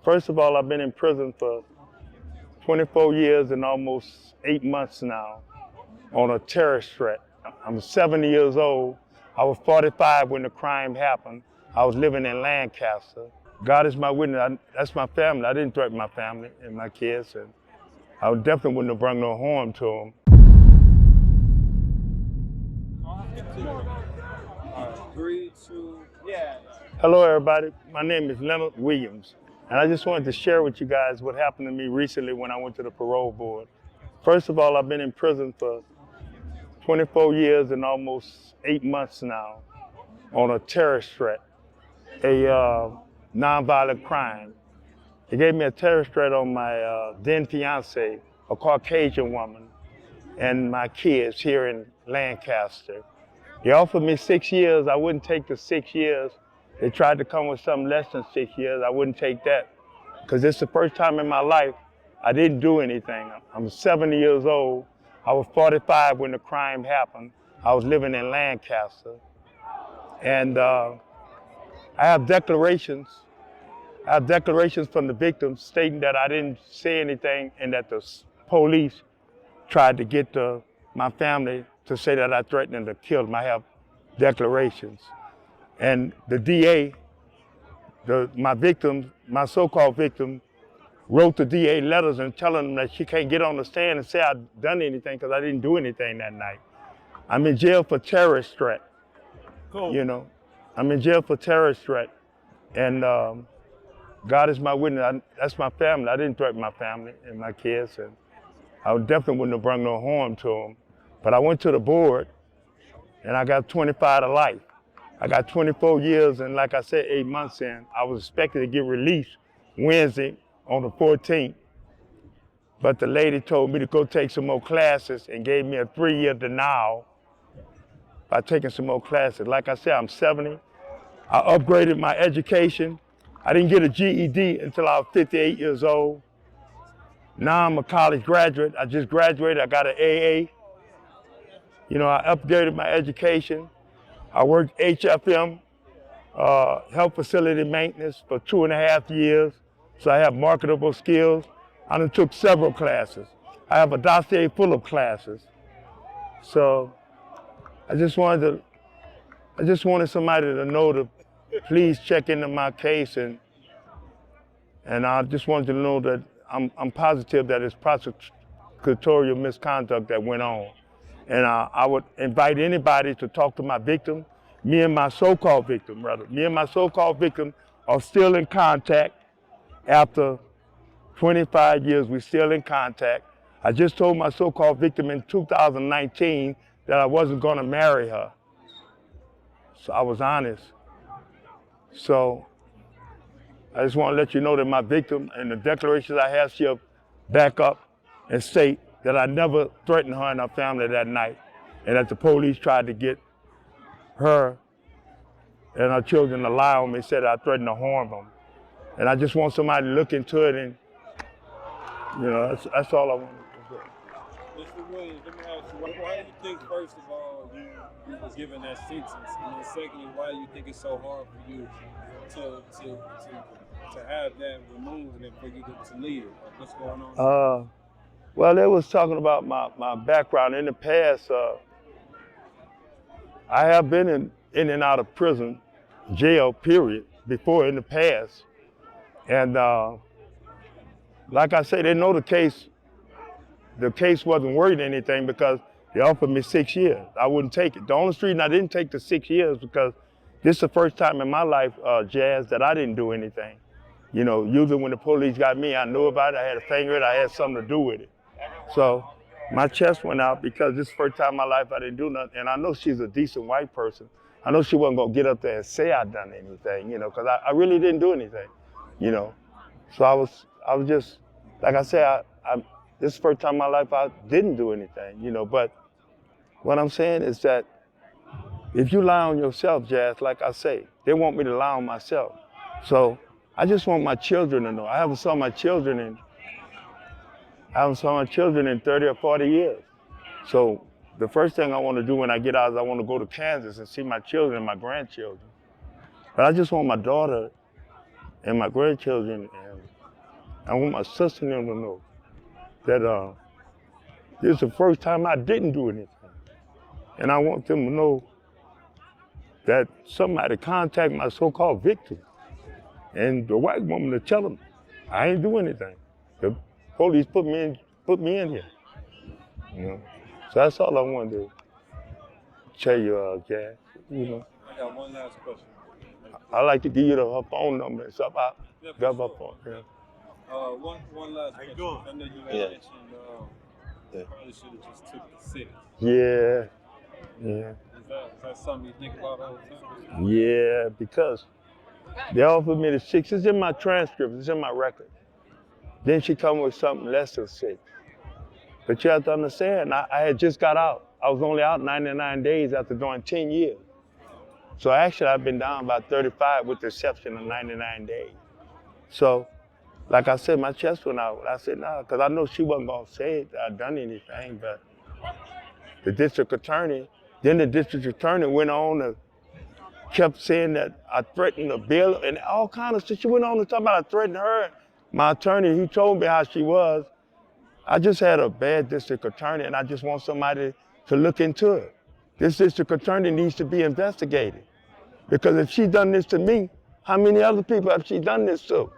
First of all, I've been in prison for 24 years and almost 8 months now on a terrorist threat. I'm 70 years old. I was 45 when the crime happened. I was living in Lancaster. God is my witness. That's my family. I didn't threaten my family and my kids, and I definitely wouldn't have brought no harm to them. Hello, everybody. My name is Leonard Williams, and I just wanted to share with you guys what happened to me recently when I went to the parole board. First of all, I've been in prison for 24 years and almost 8 months now on a terrorist threat, a nonviolent crime. They gave me a terrorist threat on my then fiance, a Caucasian woman, and my kids here in Lancaster. They offered me 6 years. I wouldn't take the 6 years. They tried to come with something less than 6 years. I wouldn't take that because it's the first time in my life I didn't do anything. I'm 70 years old. I was 45 when the crime happened. I was living in Lancaster. And I have declarations. I have declarations from the victims stating that I didn't say anything and that the police tried to get my family to say that I threatened them to kill them. I have declarations. And the DA, my victim, my so-called victim, wrote the DA letters and telling them that she can't get on the stand and say I've done anything because I didn't do anything that night. I'm in jail for terrorist threat. Cool. You know, I'm in jail for terrorist threat. And God is my witness. That's my family. I didn't threaten my family and my kids, and I definitely wouldn't have brought no harm to them. But I went to the board and I got 25 to life. I got 24 years and like I said, 8 months in. I was expected to get released Wednesday on the 14th, but the lady told me to go take some more classes and gave me a 3-year denial by taking some more classes. Like I said, I'm 70. I upgraded my education. I didn't get a GED until I was 58 years old. Now I'm a college graduate. I just graduated. I got an AA. You know, I upgraded my education. I worked HFM, health facility maintenance, for 2.5 years. So I have marketable skills. I done took several classes. I have a dossier full of classes. So I just wanted somebody to know to please check into my case, and I just wanted to know that I'm positive that it's prosecutorial misconduct that went on. And I would invite anybody to talk to my victim. Me and my so-called victim, rather. Me and my so-called victim are still in contact. After 25 years, we're still in contact. I just told my so-called victim in 2019 that I wasn't gonna marry her. So I was honest. So I just want to let you know that my victim and the declarations I have, she'll back up and state that I never threatened her and her family that night, and that the police tried to get her and her children to lie on me, said I threatened to harm them. And I just want somebody to look into it, and you know, that's all I want to do. Mr. Williams, let me ask you, why do you think, first of all, you were given that sentence? And then secondly, why do you think it's so hard for you to have that removed and for you to leave? What's going on? Well, they was talking about my background. In the past, I have been in and out of prison, jail, period, before in the past. And like I say, they know the case wasn't worth anything because they offered me 6 years. I wouldn't take it. The only reason I didn't take the 6 years because this is the first time in my life, Jazz, that I didn't do anything. You know, usually when the police got me, I knew about it, I had a finger in it, I had something to do with it. So my chest went out because this is the first time in my life I didn't do nothing. And I know she's a decent white person. I know she wasn't gonna get up there and say I done anything, you know, because I really didn't do anything, you know. So I was just, like I said, this is the first time in my life I didn't do anything, you know. But what I'm saying is that if you lie on yourself, Jazz, like I say, they want me to lie on myself. So I just want my children to know. I haven't saw my children in 30 or 40 years. So the first thing I want to do when I get out is I want to go to Kansas and see my children and my grandchildren. But I just want my daughter and my grandchildren and I want my sister and them to know that this is the first time I didn't do anything. And I want them to know that somebody contact my so-called victim and the white woman to tell them I ain't do anything. The police put me in here. You know? So that's all I wanted to tell you, Jazz. You know. I got one last question. I like to give you her phone number and stuff. I got her phone. Yeah. One last question. I know you had mentioned probably should have just took the 6. Yeah. Is that something you think about all the time? Yeah, because they offered me the 6. It's in my transcript. It's in my record. Then she come with something less than 6. But you have to understand, I had just got out. I was only out 99 days after doing 10 years. So actually, I've been down about 35 with the exception of 99 days. So, like I said, my chest went out. I said, no, because I know she wasn't going to say that I'd done anything, but the district attorney went on and kept saying that I threatened the bill and all kinds of stuff. She went on to talk about I threatened her. My attorney, he told me how she was. I just had a bad district attorney and I just want somebody to look into it. This district attorney needs to be investigated. Because if she done this to me, how many other people have she done this to?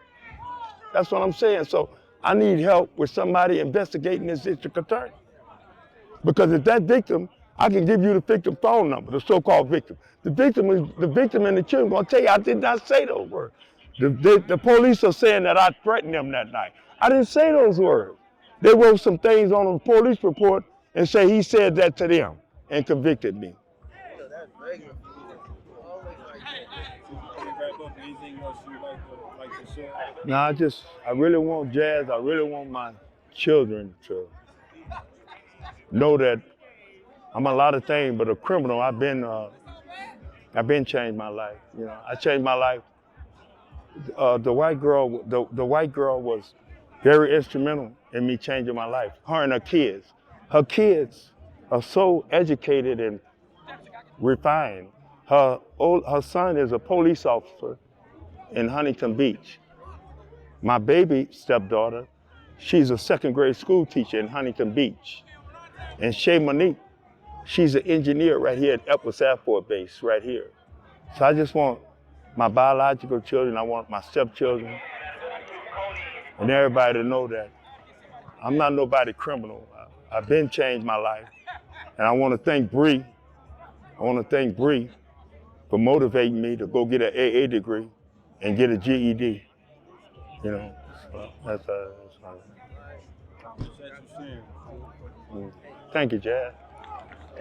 That's what I'm saying. So I need help with somebody investigating this district attorney. Because if that victim, I can give you the victim phone number, the so-called victim. The victim and the children gonna tell you I did not say those words. The police are saying that I threatened them that night. I didn't say those words. They wrote some things on the police report and say he said that to them and convicted me. Anything else you'd like to share? No, I really want Jazz, I really want my children to know that I'm a lot of things, but a criminal. I've been changed my life. You know, I changed my life. The white girl was very instrumental in me changing my life. Her and her kids. Her kids are so educated and refined. Her son is a police officer in Huntington Beach. My baby stepdaughter, she's a second grade school teacher in Huntington Beach. And Shay Monique, she's an engineer right here at Epworth Air Force Base, right here. So I just want my biological children, I want my stepchildren, and everybody to know that I'm not nobody criminal. I've been changed my life. And I want to thank Bree. For motivating me to go get an AA degree and get a GED. You know, so that's fine. Thank you, Jazz.